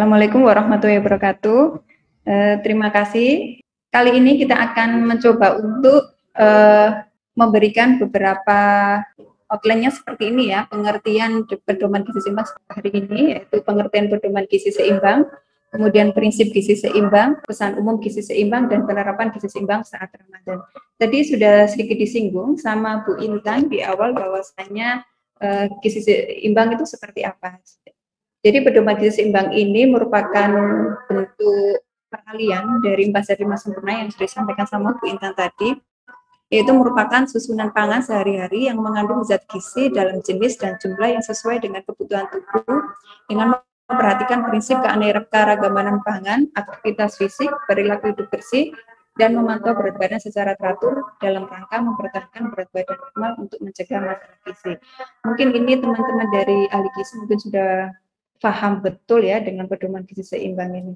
Assalamualaikum warahmatullahi wabarakatuh. Terima kasih. Kali ini kita akan mencoba untuk memberikan beberapa outline-nya seperti ini ya, pengertian pedoman gizi seimbang hari ini, yaitu pengertian pedoman gizi seimbang, kemudian prinsip gizi seimbang, pesan umum gizi seimbang, dan penerapan gizi seimbang saat Ramadan. Tadi sudah sedikit disinggung sama Bu Intan di awal bahwasanya gizi seimbang itu seperti apa. Jadi pedoman gizi seimbang ini merupakan bentuk peralihan dari 4 zat 5 sempurna yang sudah disampaikan sama Bu Intan tadi, yaitu merupakan susunan pangan sehari-hari yang mengandung zat gizi dalam jenis dan jumlah yang sesuai dengan kebutuhan tubuh dengan memperhatikan prinsip keanekaragaman pangan, aktivitas fisik, perilaku hidup bersih, dan memantau berat badan secara teratur dalam rangka mempertahankan berat badan normal untuk mencegah masalah gizi. Mungkin ini teman-teman dari ahli gizi mungkin sudah paham betul ya dengan pedoman gizi seimbang ini.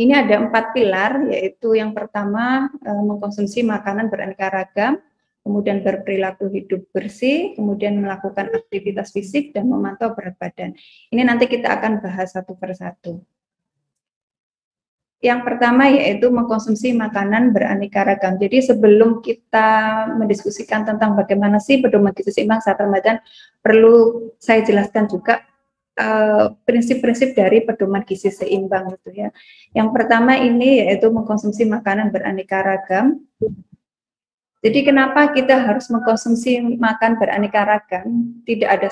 Ini ada 4 pilar, yaitu yang pertama mengkonsumsi makanan beraneka ragam, kemudian berperilaku hidup bersih, kemudian melakukan aktivitas fisik dan memantau berat badan. Ini nanti kita akan bahas satu persatu. Yang pertama yaitu mengkonsumsi makanan beraneka ragam. Jadi sebelum kita mendiskusikan tentang bagaimana sih pedoman gizi seimbang saat Ramadan, perlu saya jelaskan juga prinsip-prinsip dari pedoman gizi seimbang itu ya. Yang pertama ini yaitu mengkonsumsi makanan beraneka ragam. Jadi kenapa kita harus mengkonsumsi makan beraneka ragam? Tidak ada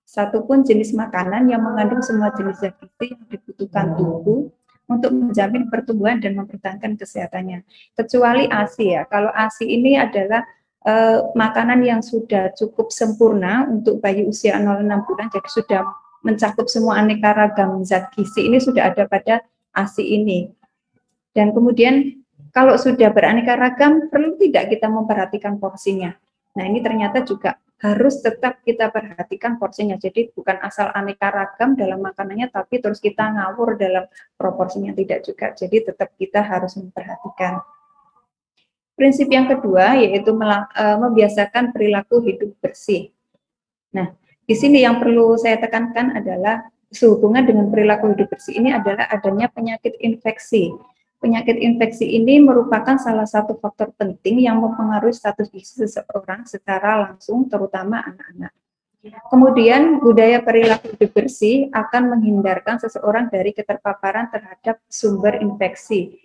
satupun jenis makanan yang mengandung semua jenis zat gizi yang dibutuhkan tubuh untuk menjamin pertumbuhan dan mempertahankan kesehatannya. Kecuali ASI ya. Kalau ASI ini adalah makanan yang sudah cukup sempurna untuk bayi usia 0-6 bulan, jadi sudah mencakup semua aneka ragam zat gizi ini sudah ada pada ASI ini. Dan kemudian kalau sudah beraneka ragam, perlu tidak kita memperhatikan porsinya. Nah ini ternyata juga harus tetap kita perhatikan porsinya. Jadi bukan asal aneka ragam dalam makanannya, tapi terus kita ngawur dalam proporsinya, tidak juga. Jadi tetap kita harus memperhatikan. Prinsip yang kedua yaitu membiasakan perilaku hidup bersih. Nah, di sini yang perlu saya tekankan adalah sehubungan dengan perilaku hidup bersih ini adalah adanya penyakit infeksi. Penyakit infeksi ini merupakan salah satu faktor penting yang mempengaruhi status gizi seseorang secara langsung, terutama anak-anak. Kemudian, budaya perilaku hidup bersih akan menghindarkan seseorang dari keterpaparan terhadap sumber infeksi.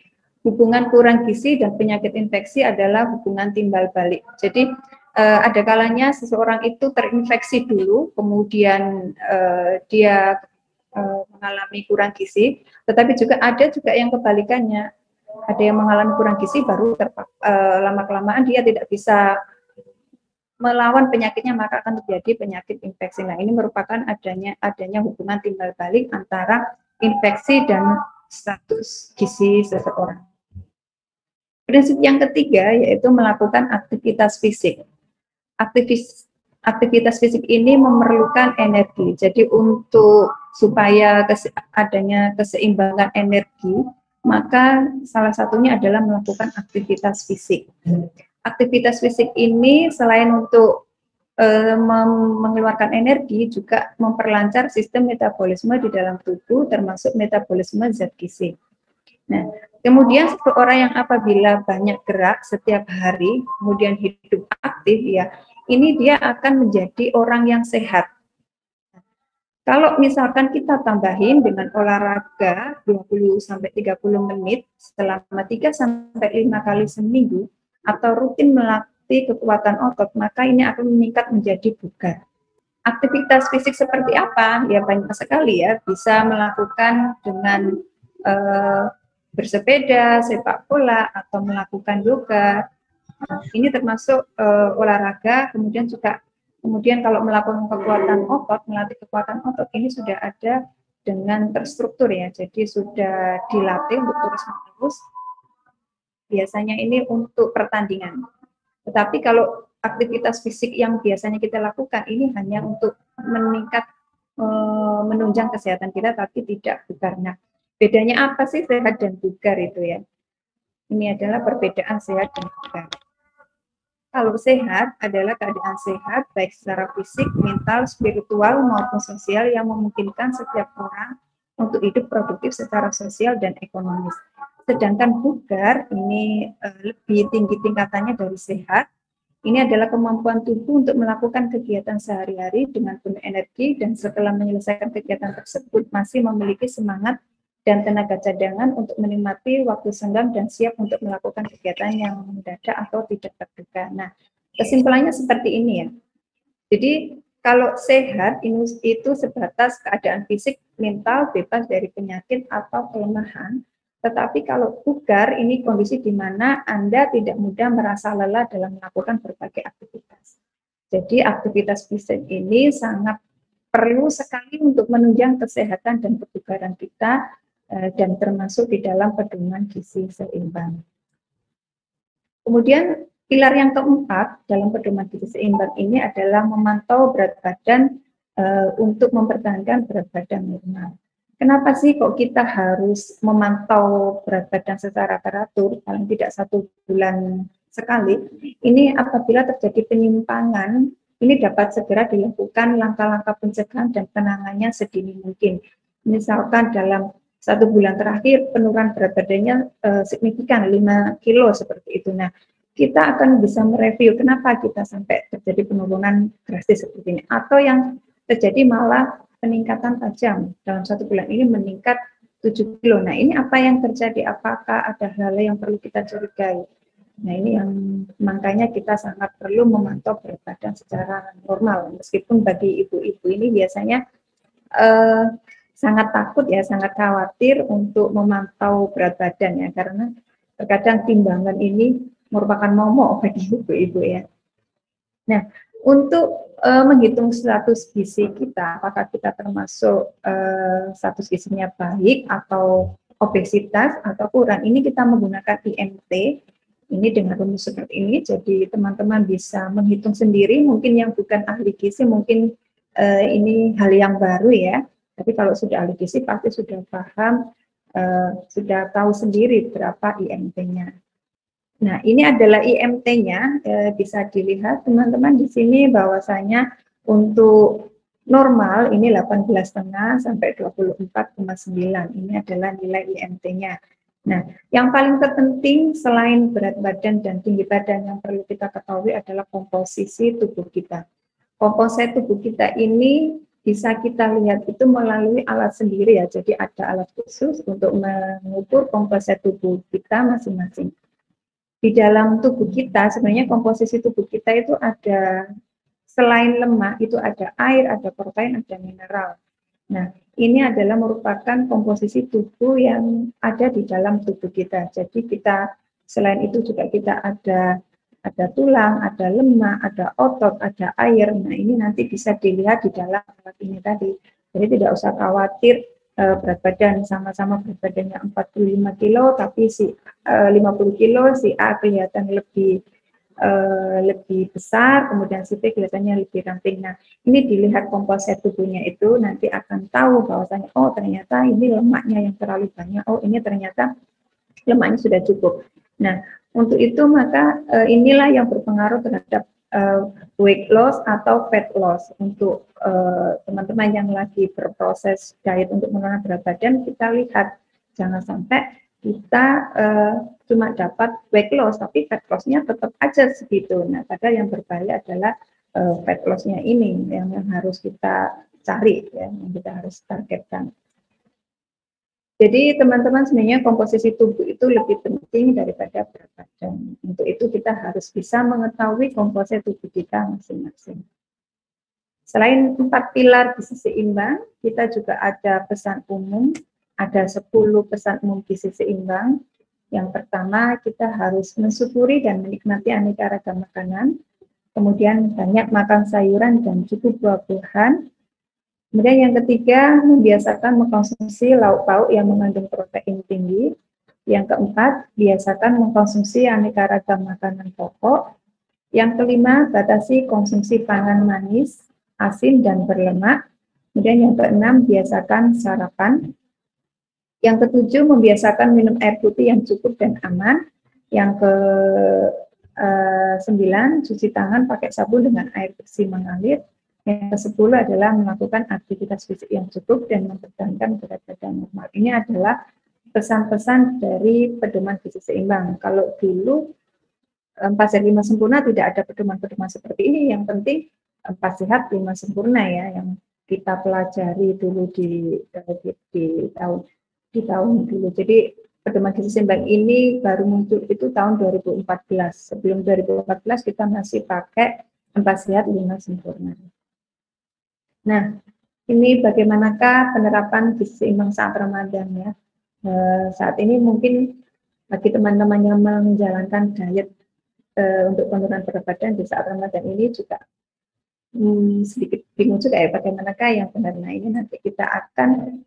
Hubungan kurang gizi dan penyakit infeksi adalah hubungan timbal balik. Jadi, ada kalanya seseorang itu terinfeksi dulu, kemudian dia mengalami kurang gizi, tetapi juga ada juga yang kebalikannya, ada yang mengalami kurang gizi baru lama-kelamaan dia tidak bisa melawan penyakitnya, maka akan terjadi penyakit infeksi. Nah, ini merupakan adanya hubungan timbal balik antara infeksi dan status gizi seseorang. Prinsip yang ketiga yaitu melakukan aktivitas fisik. Aktivitas fisik ini memerlukan energi. Jadi supaya adanya keseimbangan energi, maka salah satunya adalah melakukan aktivitas fisik. Aktivitas fisik ini selain untuk mengeluarkan energi, juga memperlancar sistem metabolisme di dalam tubuh, termasuk metabolisme zat gizi. Nah, kemudian seseorang yang apabila banyak gerak setiap hari, kemudian hidup aktif ya, ini dia akan menjadi orang yang sehat. Kalau misalkan kita tambahin dengan olahraga 20-30 menit selama 3-5 kali seminggu atau rutin melatih kekuatan otot, maka ini akan meningkat menjadi bugar. Aktivitas fisik seperti apa? Ya banyak sekali ya, bisa melakukan dengan bersepeda, sepak bola, atau melakukan yoga. Ini termasuk olahraga, kemudian kalau melakukan kekuatan otot, melatih kekuatan otot, ini sudah ada dengan terstruktur ya, jadi sudah dilatih untuk terus-menerus. Biasanya ini untuk pertandingan. Tetapi kalau aktivitas fisik yang biasanya kita lakukan, ini hanya untuk menunjang kesehatan kita, tapi tidak bugar. Nah, bedanya apa sih sehat dan bugar itu ya? Ini adalah perbedaan sehat dan bugar. Kalau sehat adalah keadaan sehat baik secara fisik, mental, spiritual maupun sosial yang memungkinkan setiap orang untuk hidup produktif secara sosial dan ekonomis. Sedangkan bugar ini lebih tinggi tingkatannya dari sehat. Ini adalah kemampuan tubuh untuk melakukan kegiatan sehari-hari dengan penuh energi dan setelah menyelesaikan kegiatan tersebut masih memiliki semangat dan tenaga cadangan untuk menikmati waktu senggang dan siap untuk melakukan kegiatan yang mendadak atau tidak terduga. Nah, kesimpulannya seperti ini ya. Jadi kalau sehat itu sebatas keadaan fisik, mental, bebas dari penyakit atau kelemahan. Tetapi kalau bugar ini kondisi di mana Anda tidak mudah merasa lelah dalam melakukan berbagai aktivitas. Jadi aktivitas fisik ini sangat perlu sekali untuk menunjang kesehatan dan kebugaran kita dan termasuk di dalam pedoman gizi seimbang. Kemudian pilar yang keempat dalam pedoman gizi seimbang ini adalah memantau berat badan untuk mempertahankan berat badan normal. Kenapa sih kok kita harus memantau berat badan secara teratur, paling tidak 1 bulan sekali? Ini apabila terjadi penyimpangan, ini dapat segera dilakukan langkah-langkah pencegahan dan penanganannya sedini mungkin. Misalkan dalam 1 bulan terakhir penurunan berat badannya signifikan 5 kilo seperti itu. Nah, kita akan bisa mereview kenapa kita sampai terjadi penurunan drastis seperti ini, atau yang terjadi malah peningkatan tajam dalam 1 bulan ini meningkat 7 kilo. Nah, ini apa yang terjadi? Apakah ada hal yang perlu kita curigai? Nah, ini yang makanya kita sangat perlu memantau berat badan secara normal. Meskipun bagi ibu-ibu ini biasanya sangat takut ya, sangat khawatir untuk memantau berat badan ya, karena terkadang timbangan ini merupakan momok bagi ibu-ibu ya. Nah, untuk menghitung status gizi kita, apakah kita termasuk status gizinya baik atau obesitas atau kurang, ini kita menggunakan IMT, ini dengan rumus seperti ini, jadi teman-teman bisa menghitung sendiri, mungkin yang bukan ahli gizi, mungkin ini hal yang baru ya, tapi kalau sudah ahli gizi pasti sudah paham, sudah tahu sendiri berapa IMT-nya. Nah, ini adalah IMT-nya, bisa dilihat teman-teman di sini bahwasanya untuk normal ini 18,5 sampai 24,9. Ini adalah nilai IMT-nya. Nah, yang paling terpenting selain berat badan dan tinggi badan yang perlu kita ketahui adalah komposisi tubuh kita. Komposisi tubuh kita ini bisa kita lihat itu melalui alat sendiri ya. Jadi ada alat khusus untuk mengukur komposisi tubuh kita masing-masing. Di dalam tubuh kita, sebenarnya komposisi tubuh kita itu ada, selain lemak, itu ada air, ada protein, ada mineral. Nah, ini adalah merupakan komposisi tubuh yang ada di dalam tubuh kita. Jadi kita, selain itu juga kita ada tulang, ada lemak, ada otot, ada air. Nah, ini nanti bisa dilihat di dalam alat ini tadi. Jadi tidak usah khawatir berat badan sama-sama berat badannya 45 kilo tapi si 50 kilo si A kelihatan lebih besar, kemudian si B kelihatannya lebih ramping. Nah, ini dilihat komposisi tubuhnya itu nanti akan tahu bahwasanya oh ternyata ini lemaknya yang terlalu banyak, oh ini ternyata lemaknya sudah cukup. Nah, untuk itu maka inilah yang berpengaruh terhadap weight loss atau fat loss. Untuk teman-teman yang lagi berproses diet untuk menurunkan berat badan, kita lihat jangan sampai kita cuma dapat weight loss tapi fat loss-nya tetap aja segitu. Nah, padahal yang berbahaya adalah fat loss-nya ini yang harus kita cari ya, yang kita harus targetkan. Jadi teman-teman sebenarnya komposisi tubuh itu lebih penting daripada berat badan. Untuk itu kita harus bisa mengetahui komposisi tubuh kita masing-masing. Selain 4 pilar gizi seimbang, kita juga ada pesan umum, ada 10 pesan umum gizi seimbang. Yang pertama, kita harus mensyukuri dan menikmati aneka ragam makanan. Kemudian banyak makan sayuran dan cukup buah-buahan. Kemudian yang ketiga, membiasakan mengkonsumsi lauk pauk yang mengandung protein tinggi. Yang keempat, biasakan mengkonsumsi aneka ragam makanan pokok. Yang kelima, batasi konsumsi pangan manis, asin, dan berlemak. Kemudian yang keenam, biasakan sarapan. Yang ketujuh, membiasakan minum air putih yang cukup dan aman. Yang ke-9, cuci tangan pakai sabun dengan air bersih mengalir. Yang ke-10 adalah melakukan aktivitas fisik yang cukup dan mempertahankan berat badan normal. Ini adalah pesan-pesan dari pedoman gizi seimbang. Kalau dulu 4 sehat 5 sempurna tidak ada pedoman-pedoman seperti ini. Yang penting 4 sehat 5 sempurna ya, yang kita pelajari dulu di tahun dulu. Jadi pedoman gizi seimbang ini baru muncul itu tahun 2014. Sebelum 2014 kita masih pakai 4 sehat 5 sempurna. Nah, ini bagaimanakah penerapan gizi seimbang saat Ramadan ya? Saat ini mungkin bagi teman-teman yang menjalankan diet untuk penurunan berat badan di saat Ramadan ini juga sedikit bingung juga ya bagaimanakah yang benar. Nah, ini nanti kita akan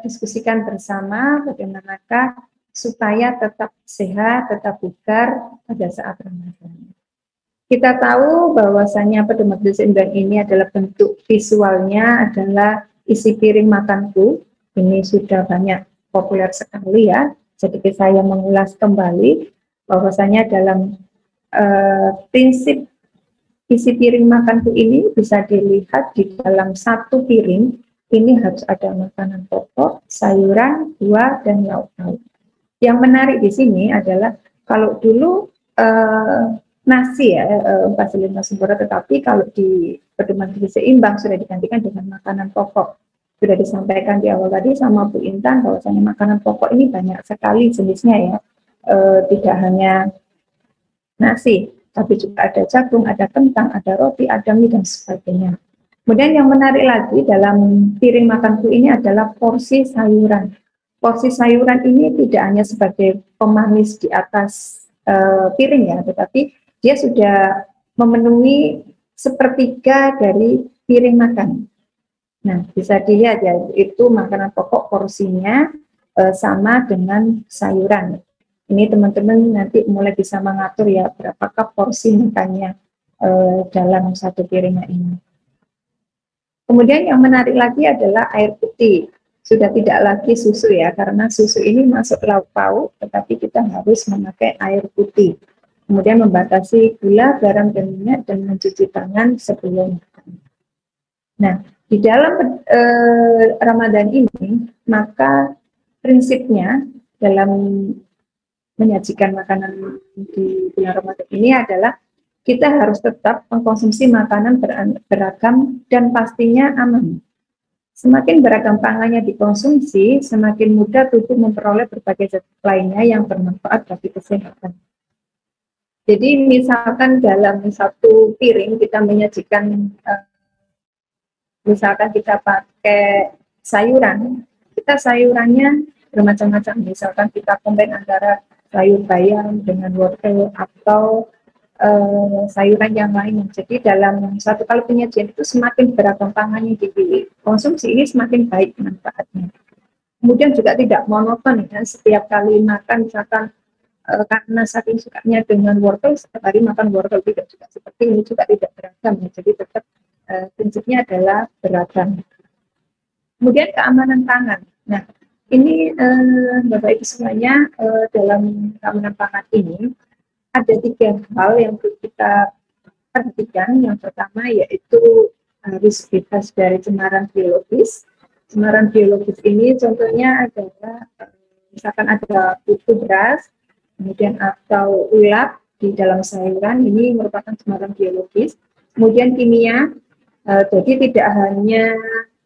diskusikan bersama bagaimanakah supaya tetap sehat, tetap bugar pada saat Ramadan. Kita tahu bahwasanya pedoman gizi seimbang ini adalah bentuk visualnya adalah isi piring makanku. Ini sudah banyak populer sekali ya. Jadi saya mengulas kembali bahwasanya dalam prinsip isi piring makanku ini bisa dilihat di dalam satu piring. Ini harus ada makanan pokok, sayuran, buah, dan lauk pauk. Yang menarik di sini adalah kalau dulu nasi ya 4 sempurna, tetapi kalau di pedoman gizi seimbang sudah digantikan dengan makanan pokok. Sudah disampaikan di awal tadi sama Bu Intan bahwasanya makanan pokok ini banyak sekali jenisnya ya, tidak hanya nasi, tapi juga ada jagung, ada kentang, ada roti, ada mie dan sebagainya. Kemudian yang menarik lagi dalam piring makanku ini adalah porsi sayuran. Porsi sayuran ini tidak hanya sebagai pemanis di atas piring ya, tetapi dia sudah memenuhi sepertiga dari piring makan. Nah, bisa dilihat ya, itu makanan pokok porsinya sama dengan sayuran. Ini teman-teman nanti mulai bisa mengatur ya, berapakah porsi makannya dalam satu piringnya ini. Kemudian yang menarik lagi adalah air putih. Sudah tidak lagi susu ya, karena susu ini masuk lauk pauk, tetapi kita harus memakai air putih. Kemudian membatasi gula, garam, dan minyak, dan mencuci tangan sebelum makan. Nah, di dalam Ramadan ini, maka prinsipnya dalam menyajikan makanan di bulan Ramadan ini adalah kita harus tetap mengkonsumsi makanan beragam dan pastinya aman. Semakin beragam pangannya dikonsumsi, semakin mudah tubuh memperoleh berbagai zat lainnya yang bermanfaat bagi kesehatan. Jadi misalkan dalam satu piring kita menyajikan, misalkan kita pakai sayuran, kita sayurannya bermacam-macam. Misalkan kita combine antara sayur bayam dengan wortel atau sayuran yang lain. Jadi dalam satu kali penyajian itu semakin beragam pangannya dikonsumsi, ini semakin baik manfaatnya. Kemudian juga tidak monoton ya, setiap kali makan misalkan karena saking sukanya dengan wortel, setiap hari makan wortel, tidak juga seperti ini, juga tidak beragam ya. Jadi tetap prinsipnya adalah beragam. Kemudian keamanan pangan. Nah, ini Bapak Ibu semuanya, dalam keamanan pangan ini ada 3 hal yang perlu kita perhatikan. Yang pertama yaitu harus bebas dari cemaran biologis. Cemaran biologis ini contohnya adalah misalkan ada putu beras, kemudian atau ulat di dalam sayuran, ini merupakan cemaran biologis. Kemudian kimia, jadi tidak hanya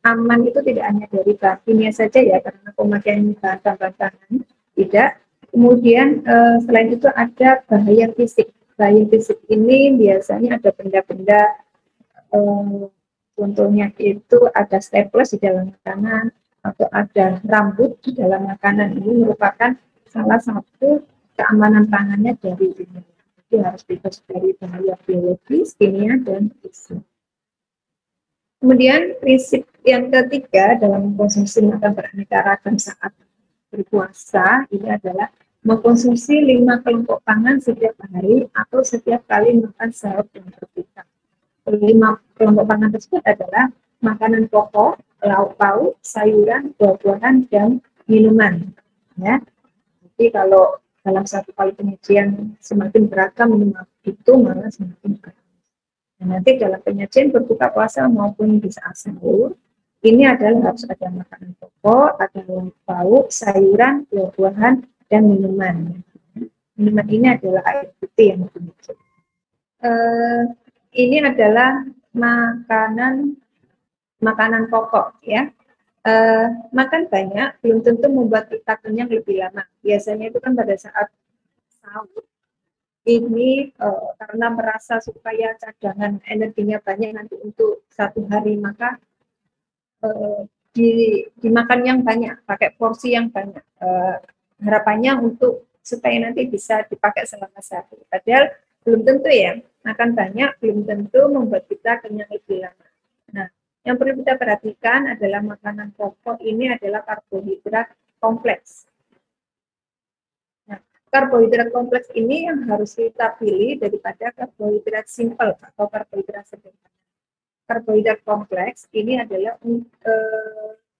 aman itu tidak hanya dari bahan kimia saja ya, karena pemakaian bahan tambahan tidak. Kemudian selain itu ada bahaya fisik. Bahaya fisik ini biasanya ada benda-benda, contohnya itu ada staples di dalam makanan atau ada rambut di dalam makanan. Ini merupakan salah satu keamanan pangannya dari ini. Jadi harus bebas dari bahaya biologis, kimia, dan fisik. Kemudian prinsip yang ketiga dalam mengkonsumsi makanan beraneka ragam saat berpuasa ini adalah mengkonsumsi 5 kelompok pangan setiap hari atau setiap kali makan sahur dan berbuka. 5 kelompok pangan tersebut adalah makanan pokok, lauk pauk, sayuran, buah-buahan, dan minuman. Ya. Jadi kalau dalam satu kali penyajian semakin beragam itu malah semakin beragam. Nah, nanti dalam penyajian berbuka puasa maupun di saat sahur, ini adalah harus ada makanan pokok, ada lauk pauk, sayuran, buah-buahan, dan minuman. Minuman ini adalah air putih yang dimaksud. Ini adalah makanan pokok ya. Makan banyak belum tentu membuat kita kenyang lebih lama. Biasanya itu kan pada saat sahur ini karena merasa supaya cadangan energinya banyak nanti untuk satu hari, maka dimakan yang banyak, pakai porsi yang banyak. Harapannya untuk supaya nanti bisa dipakai selama sehari. Padahal belum tentu ya, makan banyak belum tentu membuat kita kenyang lebih lama. Nah, yang perlu kita perhatikan adalah makanan pokok ini adalah karbohidrat kompleks. Nah, karbohidrat kompleks ini yang harus kita pilih daripada karbohidrat simple atau karbohidrat sederhana. Karbohidrat kompleks ini adalah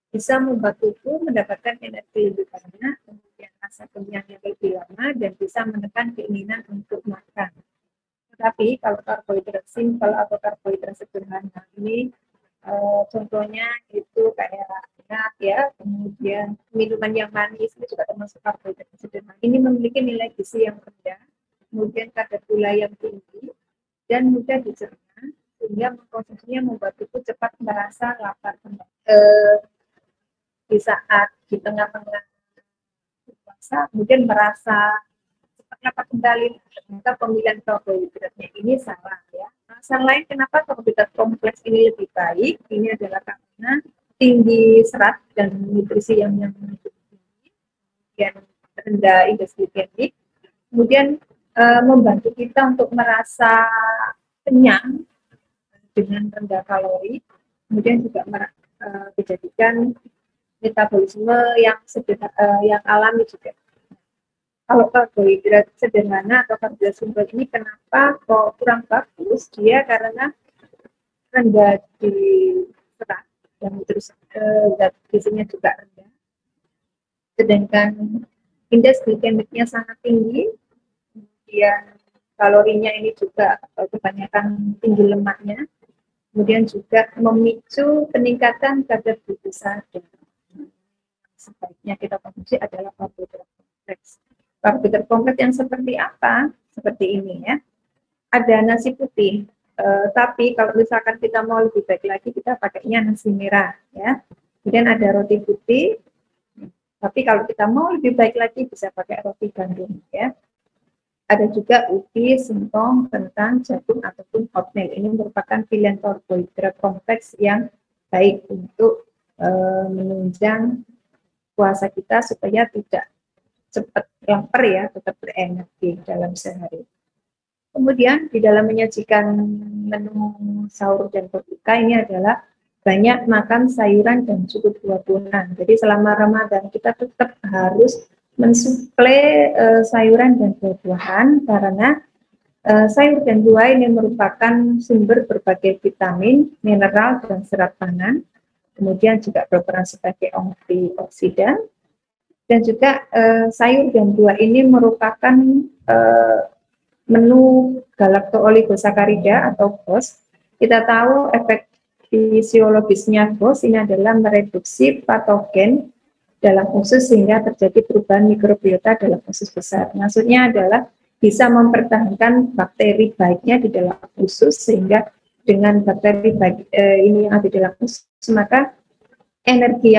bisa membuat tubuh mendapatkan energi lebih banyak, kemudian rasa kenyang yang lebih lama, dan bisa menekan keinginan untuk makan. Tetapi kalau karbohidrat simple atau karbohidrat sederhana ini contohnya itu kayak minyak ya, kemudian minuman yang manis itu juga termasuk karbohidrat sederhana. Ini memiliki nilai gizi yang rendah, kemudian kadar gula yang tinggi, dan mudah dicerna, sehingga mengkonsumsinya membuat tubuh cepat merasa lapar kembali. Di saat di tengah-tengah puasa, kemudian merasa cepat lapar kembali, ternyata pemilihan karbohidratnya ini salah ya. Alasan lain kenapa karbohidrat kompleks ini lebih baik, ini adalah karena tinggi serat dan nutrisi yang tinggi, kemudian rendah indeks glikemik, kemudian membantu kita untuk merasa kenyang dengan rendah kalori, kemudian juga menjadikan metabolisme yang alami juga. Kalau karbohidrat sederhana atau karbohidrat simple ini kenapa kok kurang bagus? Dia karena rendah di serat dan terus zat gizinya juga rendah. Sedangkan indeks glikemiknya sangat tinggi, kemudian kalorinya ini juga kebanyakan tinggi lemaknya, kemudian juga memicu peningkatan kadar glukosa darah. Sebaiknya kita konsumsi adalah karbohidrat kompleks. Karbohidrat kompleks yang seperti apa? Seperti ini ya. Ada nasi putih, tapi kalau misalkan kita mau lebih baik lagi, kita pakainya nasi merah ya. Kemudian ada roti putih, tapi kalau kita mau lebih baik lagi bisa pakai roti gandum ya. Ada juga ubi, singkong, kentang, jagung ataupun oatmeal. Ini merupakan pilihan karbohidrat kompleks yang baik untuk menunjang puasa kita supaya tidak cepat lapar ya, tetap berenergi dalam sehari. Kemudian di dalam menyajikan menu sahur dan berbuka ini adalah banyak makan sayuran dan cukup buah-buahan. Jadi selama Ramadan kita tetap harus mensuplai sayuran dan buah-buahan karena sayur dan buah ini merupakan sumber berbagai vitamin, mineral, dan serat pangan. Kemudian juga berperan sebagai antioksidan. Dan juga sayur dan buah ini merupakan menu galakto-oligosakarida atau GOS. Kita tahu efek fisiologisnya GOS ini adalah mereduksi patogen dalam usus sehingga terjadi perubahan mikrobiota dalam usus besar. Maksudnya adalah bisa mempertahankan bakteri baiknya di dalam usus, sehingga dengan bakteri baik ini yang ada di dalam usus, maka energi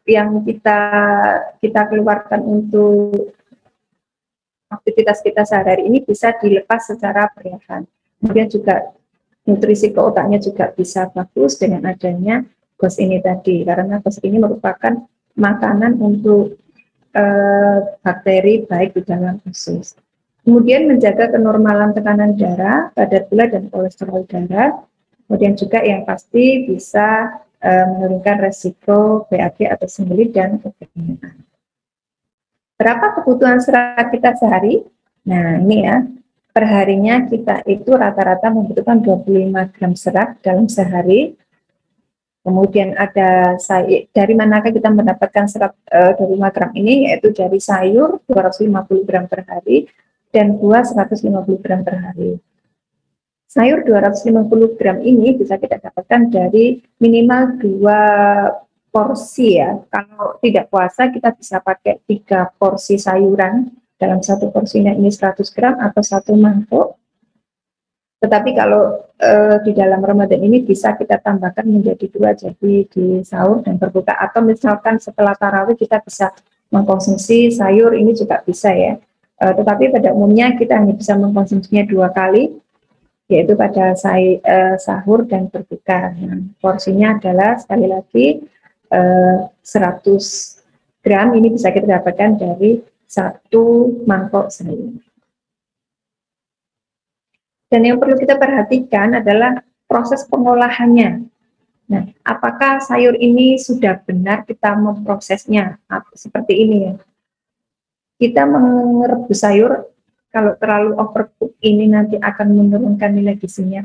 yang kita keluarkan untuk aktivitas kita sehari-hari ini bisa dilepas secara perlahan. Kemudian juga nutrisi ke otaknya juga bisa bagus dengan adanya GOS ini tadi, karena GOS ini merupakan makanan untuk bakteri baik di dalam usus. Kemudian menjaga kenormalan tekanan darah, kadar gula dan kolesterol darah. Kemudian juga yang pasti bisa menurunkan resiko BAB atau sembelit dan kebenyangan. Berapa kebutuhan serat kita sehari? Nah ini ya, perharinya kita itu rata-rata membutuhkan 25 gram serat dalam sehari. Kemudian ada dari manakah kita mendapatkan serat 25 gram ini, yaitu dari sayur 250 gram per hari dan buah 150 gram per hari. sayur 250 gram ini bisa kita dapatkan dari minimal 2 porsi ya. Kalau tidak puasa kita bisa pakai 3 porsi sayuran dalam satu porsinya ini 100 gram atau 1 mangkok. Tetapi kalau di dalam Ramadan ini bisa kita tambahkan menjadi 2, jadi di sahur dan berbuka, atau misalkan setelah tarawih kita bisa mengkonsumsi sayur ini juga bisa ya. Tetapi pada umumnya kita hanya bisa mengkonsumsinya 2 kali, yaitu pada sahur dan berbuka. Nah, porsinya adalah sekali lagi 100 gram ini bisa kita dapatkan dari 1 mangkok sayur. Dan yang perlu kita perhatikan adalah proses pengolahannya. Nah, apakah sayur ini sudah benar kita memprosesnya? Seperti ini ya. Kita merebus sayur, kalau terlalu overcook ini nanti akan menurunkan nilai gizinya.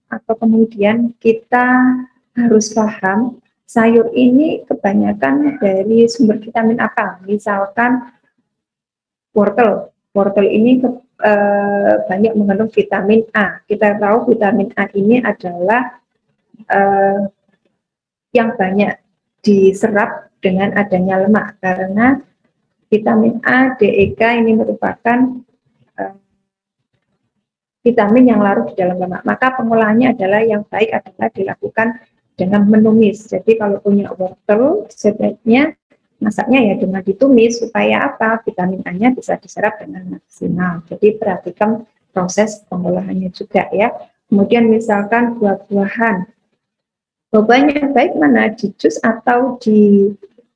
Atau kemudian kita harus paham sayur ini kebanyakan dari sumber vitamin apa. Misalkan wortel. Wortel ini banyak mengandung vitamin A. Kita tahu vitamin A ini adalah yang banyak diserap dengan adanya lemak, karena vitamin A, D, E, K ini merupakan vitamin yang larut di dalam lemak. Maka pengolahannya adalah yang baik adalah dilakukan dengan menumis. Jadi kalau punya wortel, sebaiknya masaknya ya dengan ditumis, supaya apa? Vitamin A-nya bisa diserap dengan maksimal. Jadi perhatikan proses pengolahannya juga ya. Kemudian misalkan buah-buahan. Buah-buahan baik mana, di jus atau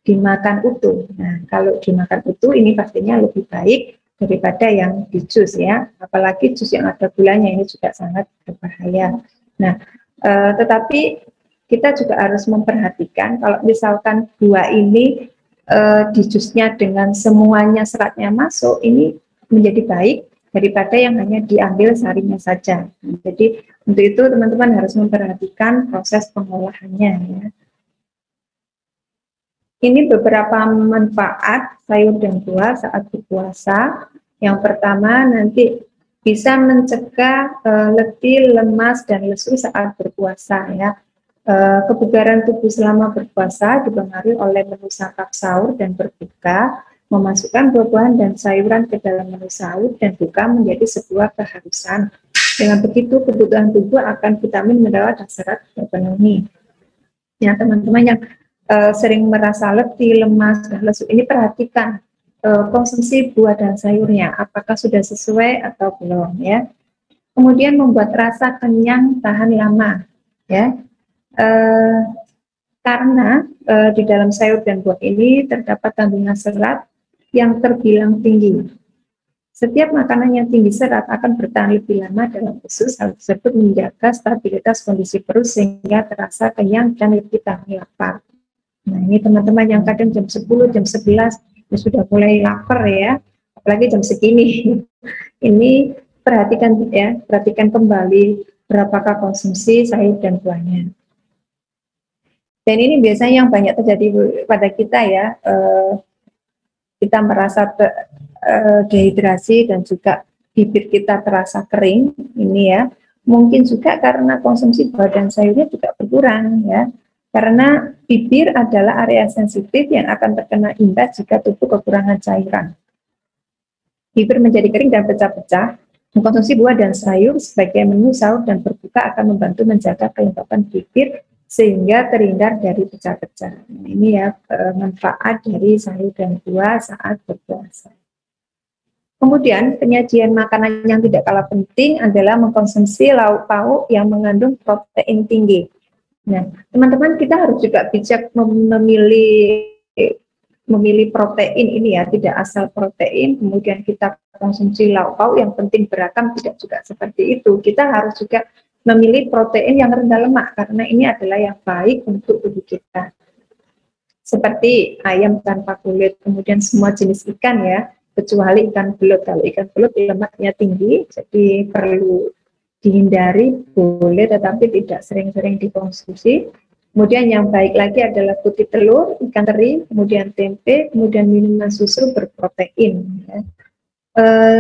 dimakan utuh. Nah, kalau dimakan utuh ini pastinya lebih baik daripada yang di jus ya. Apalagi jus yang ada gulanya ini juga sangat berbahaya. Nah, tetapi kita juga harus memperhatikan kalau misalkan buah ini di jusnya dengan semuanya seratnya masuk, ini menjadi baik daripada yang hanya diambil sarinya saja. Nah, jadi untuk itu teman-teman harus memperhatikan proses pengolahannya ya. Ini beberapa manfaat sayur dan buah saat berpuasa. Yang pertama, nanti bisa mencegah letih, lemas, dan lesu saat berpuasa ya. Kebugaran tubuh selama berpuasa dipengaruhi oleh menu santap, sahur, dan berbuka. Memasukkan buah-buahan dan sayuran ke dalam menu sahur dan buka menjadi sebuah keharusan. Dengan begitu, kebutuhan tubuh akan vitamin, mineral, dan serat terpenuhi. Ya, teman-teman yang sering merasa letih, lemas, dan lesu, ini perhatikan konsumsi buah dan sayurnya, apakah sudah sesuai atau belum ya. Kemudian membuat rasa kenyang tahan lama ya. Karena di dalam sayur dan buah ini terdapat kandungan serat yang terbilang tinggi. Setiap makanan yang tinggi serat akan bertahan lebih lama dalam usus. Hal tersebut menjaga stabilitas kondisi perut sehingga terasa kenyang dan lebih tahan lapar. Nah, ini teman-teman yang kadang jam 10, jam 11 ya sudah mulai lapar ya, apalagi jam segini. Ini perhatikan ya, perhatikan kembali berapakah konsumsi sayur dan buahnya. Dan ini biasanya yang banyak terjadi pada kita ya, kita merasa dehidrasi dan juga bibir kita terasa kering, ini ya. Mungkin juga karena konsumsi buah dan sayurnya juga berkurang ya. Karena bibir adalah area sensitif yang akan terkena imbas jika tubuh kekurangan cairan. Bibir menjadi kering dan pecah-pecah. Mengkonsumsi buah dan sayur sebagai menu sahur dan berbuka akan membantu menjaga kelembapan bibir sehingga terhindar dari pecah-pecah. Nah, ini ya manfaat dari sayur dan buah saat berpuasa. Kemudian penyajian makanan yang tidak kalah penting adalah mengkonsumsi lauk pauk yang mengandung protein tinggi. Nah, teman-teman kita harus juga bijak memilih protein ini ya, tidak asal protein kemudian kita konsumsi lauk pauk yang penting beragam, tidak juga seperti itu. Kita harus juga memilih protein yang rendah lemak karena ini adalah yang baik untuk tubuh kita. Seperti ayam tanpa kulit, kemudian semua jenis ikan ya, kecuali ikan belut. Kalau ikan belut lemaknya tinggi, jadi perlu dihindari, boleh tetapi tidak sering-sering dikonsumsi. Kemudian yang baik lagi adalah putih telur, ikan teri, kemudian tempe, kemudian minuman susu berprotein. Ya.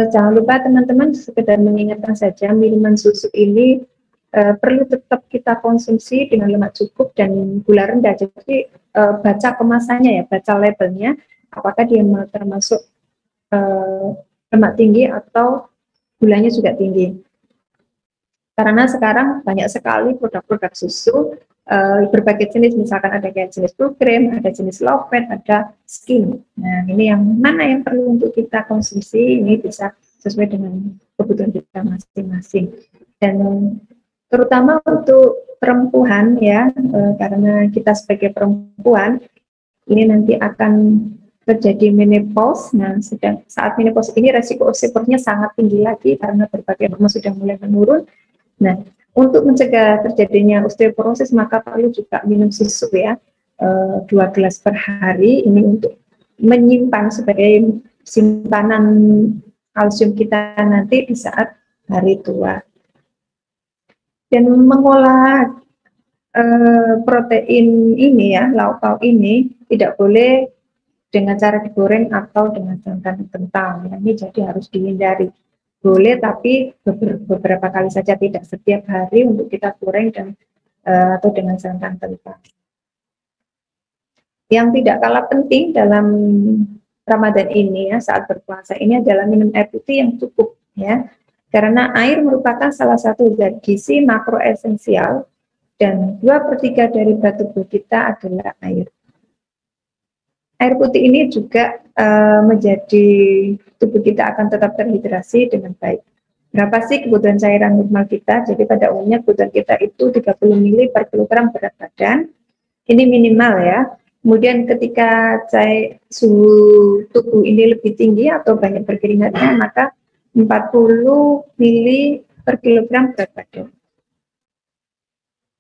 Jangan lupa teman-teman sekedar mengingatkan saja minuman susu ini perlu tetap kita konsumsi dengan lemak cukup dan gula rendah. Jadi baca kemasannya ya, baca labelnya, apakah dia termasuk lemak tinggi atau gulanya juga tinggi. Karena sekarang banyak sekali produk-produk susu berbagai jenis, misalkan ada kayak jenis full cream, ada jenis low fat, ada skim. Nah, ini yang mana yang perlu untuk kita konsumsi, ini bisa sesuai dengan kebutuhan kita masing-masing. Dan terutama untuk perempuan ya, karena kita sebagai perempuan ini nanti akan terjadi menopause. Nah, saat menopause ini resiko osteoporosis sangat tinggi lagi karena berbagai hormon sudah mulai menurun. Nah, untuk mencegah terjadinya osteoporosis maka perlu juga minum susu ya, 2 gelas per hari, ini untuk menyimpan sebagai simpanan kalsium kita nanti di saat hari tua. Dan mengolah protein ini ya, lauk pauk ini tidak boleh dengan cara digoreng atau dengan santan kental. Ini jadi harus dihindari. Boleh tapi beberapa kali saja, tidak setiap hari untuk kita goreng dan atau dengan santan kental. Yang tidak kalah penting dalam Ramadan ini ya, saat berpuasa ini adalah minum air putih yang cukup ya. Karena air merupakan salah satu zat gizi makro esensial dan 2/3 dari berat tubuh kita adalah air. Air putih ini juga menjadi tubuh kita akan tetap terhidrasi dengan baik. Berapa sih kebutuhan cairan normal kita? Jadi pada umumnya kebutuhan kita itu 30 ml per kilogram berat badan. Ini minimal ya. Kemudian ketika suhu tubuh ini lebih tinggi atau banyak berkeringatnya, maka 40 ml per kilogram berat badan.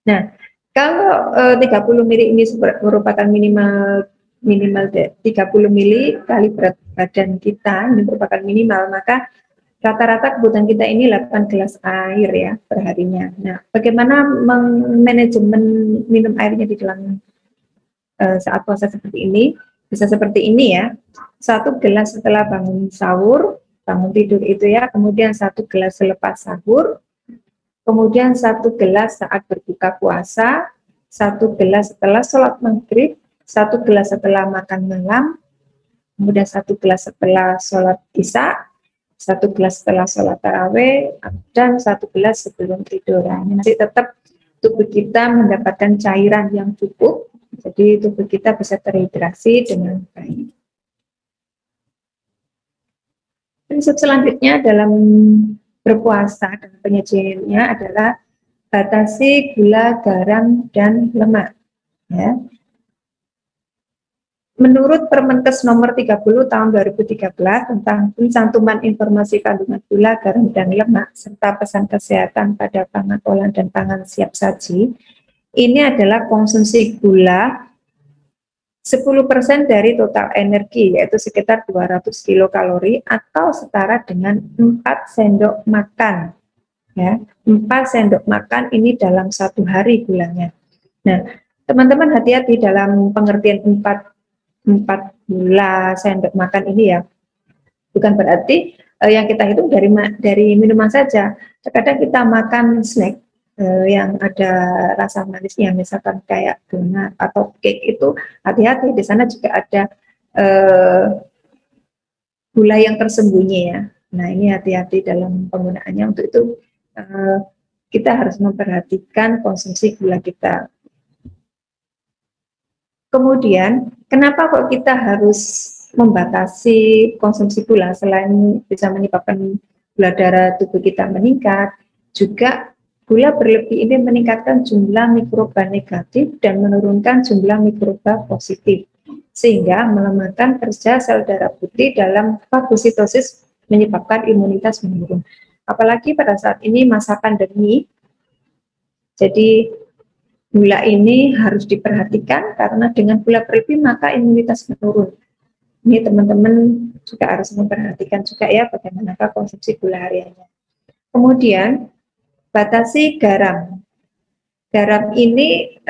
Nah, kalau 30 ml ini merupakan minimal 30 ml kali berat badan kita, ini merupakan minimal, maka rata-rata kebutuhan kita ini 8 gelas air ya perharinya. Nah, bagaimana manajemen minum airnya di dalam saat puasa seperti ini? Bisa seperti ini ya, 1 gelas setelah bangun sahur, bangun tidur itu ya, kemudian 1 gelas selepas sahur, kemudian 1 gelas saat berbuka puasa, 1 gelas setelah sholat maghrib, 1 gelas setelah makan malam, kemudian 1 gelas setelah sholat isya, 1 gelas setelah sholat tarawih, dan 1 gelas sebelum tidur. Nanti tetap tubuh kita mendapatkan cairan yang cukup, jadi tubuh kita bisa terhidrasi dengan baik. Prinsip selanjutnya dalam berpuasa dan penyajiannya adalah batasi gula, garam, dan lemak. Ya. Menurut Permenkes nomor 30 tahun 2013 tentang pencantuman informasi kandungan gula, garam, dan lemak serta pesan kesehatan pada pangan olahan dan pangan siap saji, ini adalah konsumsi gula 10% dari total energi, yaitu sekitar 200 kilokalori atau setara dengan 4 sendok makan. Ya, 4 sendok makan ini dalam 1 hari gulanya. Nah, teman-teman hati-hati dalam pengertian 4 gula sendok makan ini ya. Bukan berarti yang kita hitung dari minuman saja. Terkadang kita makan snack yang ada rasa manisnya, misalkan kayak donat atau cake, itu hati-hati, di sana juga ada gula yang tersembunyi ya. Nah, ini hati-hati dalam penggunaannya. Untuk itu kita harus memperhatikan konsumsi gula kita. Kemudian, kenapa kok kita harus membatasi konsumsi gula? Selain bisa menyebabkan gula darah tubuh kita meningkat, juga gula berlebih ini meningkatkan jumlah mikroba negatif dan menurunkan jumlah mikroba positif, sehingga melemahkan kerja sel darah putih dalam fagositosis, menyebabkan imunitas menurun. Apalagi pada saat ini masa pandemi, jadi gula ini harus diperhatikan karena dengan gula berlebih maka imunitas menurun. Ini teman-teman juga harus memperhatikan juga ya bagaimanakah konsumsi gula hariannya. Kemudian batasi garam. Garam ini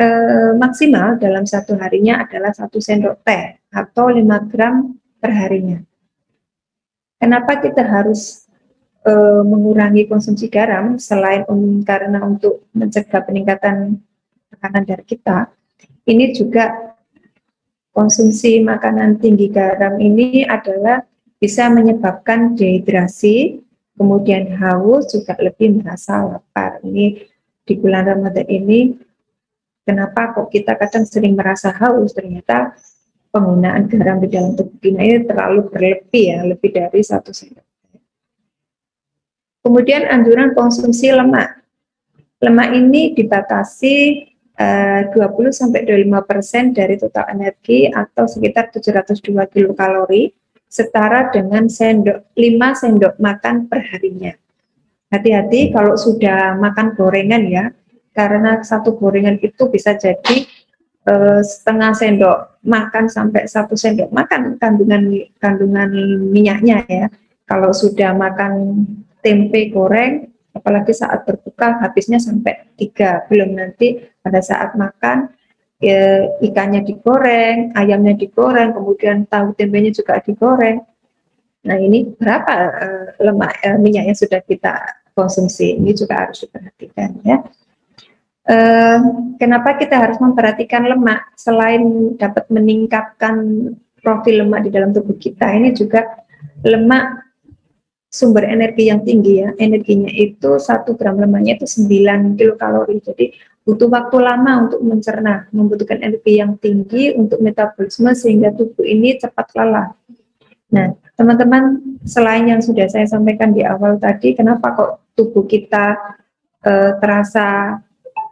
maksimal dalam 1 harinya adalah 1 sendok teh atau 5 gram per harinya. Kenapa kita harus mengurangi konsumsi garam selain karena untuk mencegah peningkatan tekanan darah kita, ini juga konsumsi makanan tinggi garam ini adalah bisa menyebabkan dehidrasi, kemudian haus, juga lebih merasa lapar. Ini di bulan Ramadan ini, kenapa kok kita kadang sering merasa haus? Ternyata penggunaan garam di dalam tubuh kita ini terlalu berlebih ya, lebih dari 1 sendok. Kemudian anjuran konsumsi lemak. Lemak ini dibatasi 20-25% dari total energi atau sekitar 702 kilokalori, setara dengan 5 sendok makan perharinya. Hati-hati kalau sudah makan gorengan ya, karena satu gorengan itu bisa jadi setengah sendok makan sampai 1 sendok makan kandungan minyaknya ya. Kalau sudah makan tempe goreng, apalagi saat berbuka habisnya sampai 3, belum nanti pada saat makan ikannya digoreng, ayamnya digoreng, kemudian tahu tempenya juga digoreng. Nah ini berapa lemak minyak yang sudah kita konsumsi, ini juga harus diperhatikan ya. Kenapa kita harus memperhatikan lemak? Selain dapat meningkatkan profil lemak di dalam tubuh kita, ini juga lemak sumber energi yang tinggi ya, energinya itu 1 gram lemaknya itu 9 kilokalori, jadi butuh waktu lama untuk mencerna, membutuhkan energi yang tinggi untuk metabolisme sehingga tubuh ini cepat lelah. Nah, teman-teman, selain yang sudah saya sampaikan di awal tadi, kenapa kok tubuh kita terasa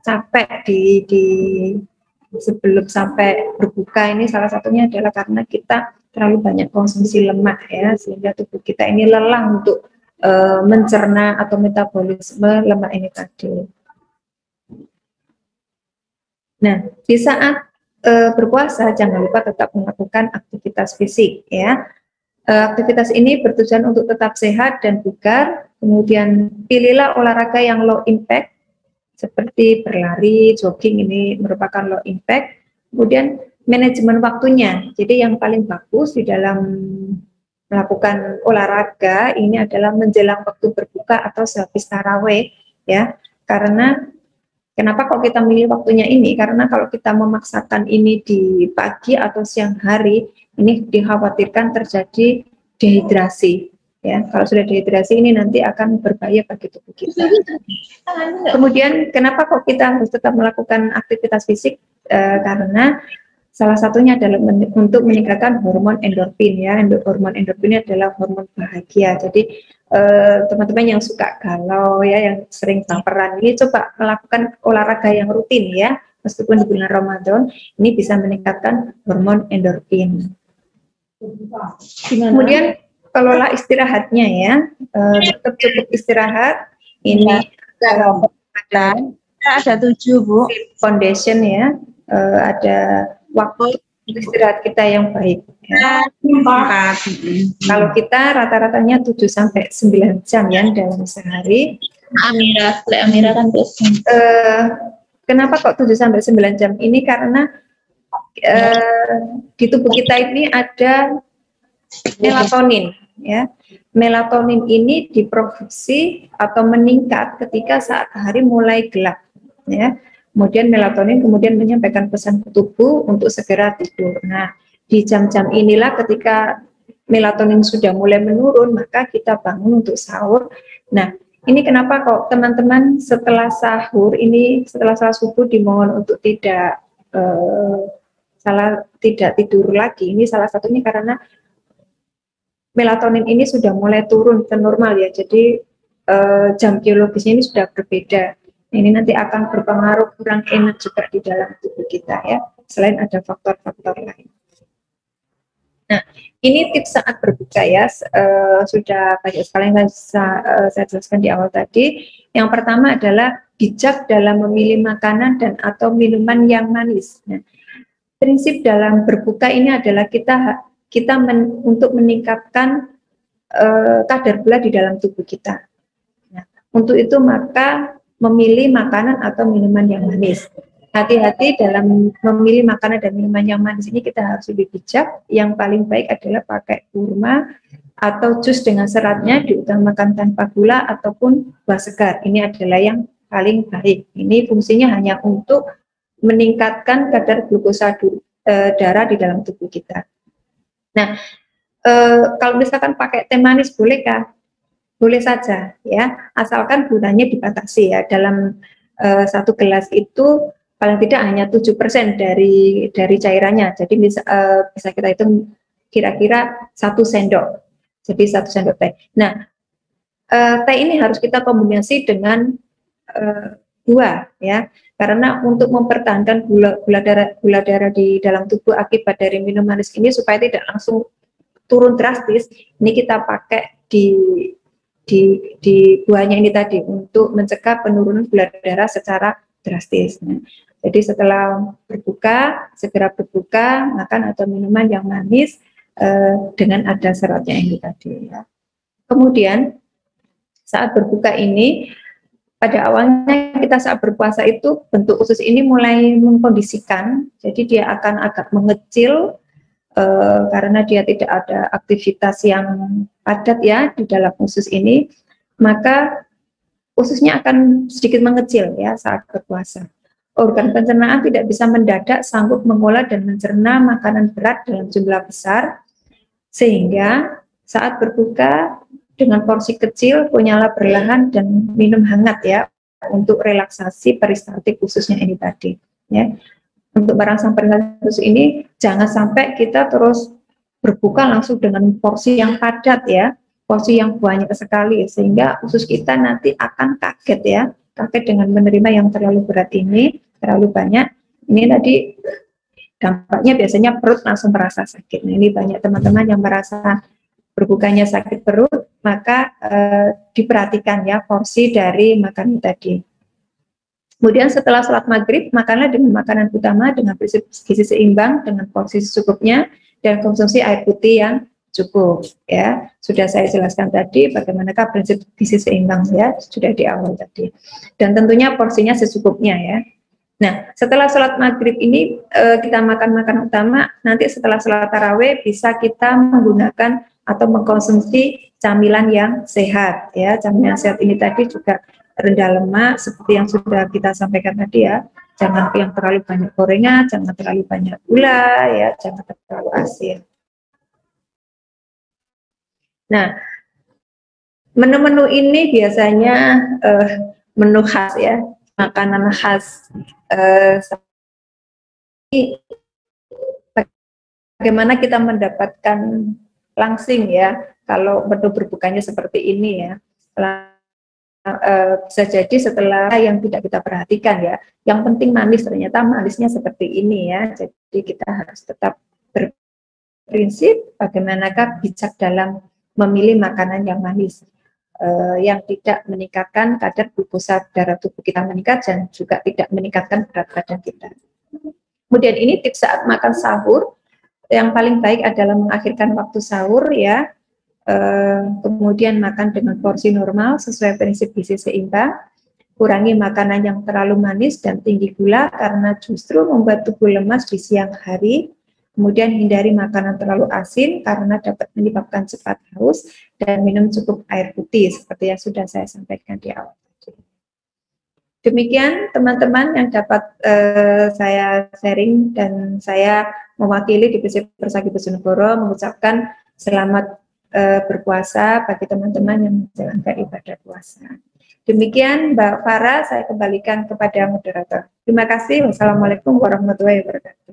capek di sebelum sampai berbuka, ini salah satunya adalah karena kita terlalu banyak konsumsi lemak ya, sehingga tubuh kita ini lelah untuk mencerna atau metabolisme lemak ini tadi. Nah, di saat berpuasa jangan lupa tetap melakukan aktivitas fisik ya. Aktivitas ini bertujuan untuk tetap sehat dan bugar. Kemudian pilihlah olahraga yang low impact seperti berlari, jogging, ini merupakan low impact. Kemudian manajemen waktunya. Jadi yang paling bagus di dalam melakukan olahraga ini adalah menjelang waktu berbuka atau sehabis taraweh ya. Karena kenapa kok kita milih waktunya ini? Karena kalau kita memaksakan ini di pagi atau siang hari, ini dikhawatirkan terjadi dehidrasi. Ya, kalau sudah dehidrasi ini nanti akan berbahaya bagi tubuh kita. Kemudian kenapa kok kita harus tetap melakukan aktivitas fisik? Karena salah satunya adalah untuk meningkatkan hormon endorfin ya. Hormon endorfin adalah hormon bahagia. Jadi teman-teman yang suka galau ya, yang sering baperan, ini coba melakukan olahraga yang rutin ya, meskipun di bulan Ramadan, ini bisa meningkatkan hormon endorfin. Kemudian kelola istirahatnya ya, tetap cukup istirahat. Ini ada 7 Bu. Foundation ya, ada waktu istirahat kita yang baik. Ya. Kalau kita rata-ratanya 7-9 jam ya dalam sehari. Amira kan terus. Kenapa kok 7-9 jam? Ini karena di tubuh kita ini ada melatonin ya. Melatonin ini diproduksi atau meningkat ketika saat hari mulai gelap ya. Kemudian melatonin kemudian menyampaikan pesan ke tubuh untuk segera tidur. Nah, di jam-jam inilah ketika melatonin sudah mulai menurun, maka kita bangun untuk sahur. Nah, ini kenapa kok teman-teman setelah sahur ini, setelah salat subuh dimohon untuk tidak tidur lagi. Ini salah satunya karena melatonin ini sudah mulai turun ke normal ya, jadi jam biologisnya ini sudah berbeda. Ini nanti akan berpengaruh kurang enak juga di dalam tubuh kita ya, selain ada faktor-faktor lain. Nah, ini tips saat berbuka ya, sudah banyak sekali yang saya jelaskan di awal tadi. Yang pertama adalah bijak dalam memilih makanan dan atau minuman yang manis. Nah, prinsip dalam berbuka ini adalah untuk meningkatkan kadar gula di dalam tubuh kita. Nah, untuk itu maka memilih makanan atau minuman yang manis. hati-hati dalam memilih makanan dan minuman yang manis ini, kita harus lebih bijak. Yang paling baik adalah pakai kurma atau jus dengan seratnya, diutamakan tanpa gula ataupun buah segar. Ini adalah yang paling baik. Ini fungsinya hanya untuk meningkatkan kadar glukosa darah di dalam tubuh kita. Nah, kalau misalkan pakai teh manis bolehkah? Boleh saja ya, asalkan gunanya dibatasi ya. Dalam satu gelas itu paling tidak hanya 7% dari cairannya. Jadi bisa kita hitung kira-kira 1 sendok. Jadi 1 sendok teh. Nah, teh ini harus kita kombinasi dengan buah ya. Karena untuk mempertahankan gula darah di dalam tubuh akibat dari minum manis ini supaya tidak langsung turun drastis, ini kita pakai di buahnya ini tadi untuk mencegah penurunan gula darah secara drastis. Nah, jadi setelah berbuka, segera berbuka, makan atau minuman yang manis dengan ada seratnya ini tadi ya. Kemudian saat berbuka ini, pada awalnya kita saat berpuasa itu bentuk usus ini mulai mengkondisikan, jadi dia akan agak mengecil karena dia tidak ada aktivitas yang padat ya di dalam usus ini, maka ususnya akan sedikit mengecil ya saat berpuasa. Organ pencernaan tidak bisa mendadak sanggup mengolah dan mencerna makanan berat dalam jumlah besar, sehingga saat berbuka dengan porsi kecil, kunyalah perlahan dan minum hangat ya untuk relaksasi peristaltik ususnya ini tadi ya. Untuk merangsang peristaltik usus ini jangan sampai kita terus berbuka langsung dengan porsi yang padat ya, porsi yang banyak sekali, sehingga usus kita nanti akan kaget ya, kaget dengan menerima yang terlalu berat ini, terlalu banyak. Ini tadi dampaknya biasanya perut langsung merasa sakit. Nah, ini banyak teman-teman yang merasa berbukanya sakit perut, maka diperhatikan ya porsi dari makanan tadi. Kemudian setelah sholat maghrib, makanlah dengan makanan utama dengan prinsip gizi seimbang dengan porsi secukupnya dan konsumsi air putih yang cukup ya. Sudah saya jelaskan tadi bagaimanakah prinsip gizi seimbang ya, sudah di awal tadi. Dan tentunya porsinya secukupnya ya. Nah, setelah sholat maghrib ini kita makan makanan utama, nanti setelah sholat tarawih bisa kita menggunakan atau mengkonsumsi camilan yang sehat ya. Camilan sehat ini tadi juga rendah lemak seperti yang sudah kita sampaikan tadi ya. Jangan yang terlalu banyak gorengan, jangan terlalu banyak gula ya, jangan terlalu asin. Nah, menu-menu ini biasanya menu khas ya, makanan khas. Bagaimana kita mendapatkan langsing ya kalau menu berbukanya seperti ini ya. Bisa jadi setelah yang tidak kita perhatikan ya, yang penting manis, ternyata manisnya seperti ini ya. Jadi kita harus tetap berprinsip bagaimanakah bijak dalam memilih makanan yang manis, yang tidak meningkatkan kadar glukosa darah tubuh kita meningkat dan juga tidak meningkatkan berat badan kita. Kemudian ini tips saat makan sahur, yang paling baik adalah mengakhirkan waktu sahur ya. Kemudian makan dengan porsi normal sesuai prinsip gizi seimbang, kurangi makanan yang terlalu manis dan tinggi gula karena justru membuat tubuh lemas di siang hari. Kemudian hindari makanan terlalu asin karena dapat menyebabkan cepat haus, dan minum cukup air putih seperti yang sudah saya sampaikan di awal. Demikian teman-teman yang dapat saya sharing, dan saya mewakili Divisi Persagi Bojonegoro mengucapkan selamat berpuasa bagi teman-teman yang menjalankan ibadah puasa. Demikian Mbak Farah, saya kembalikan kepada moderator. Terima kasih. Wassalamualaikum warahmatullahi wabarakatuh.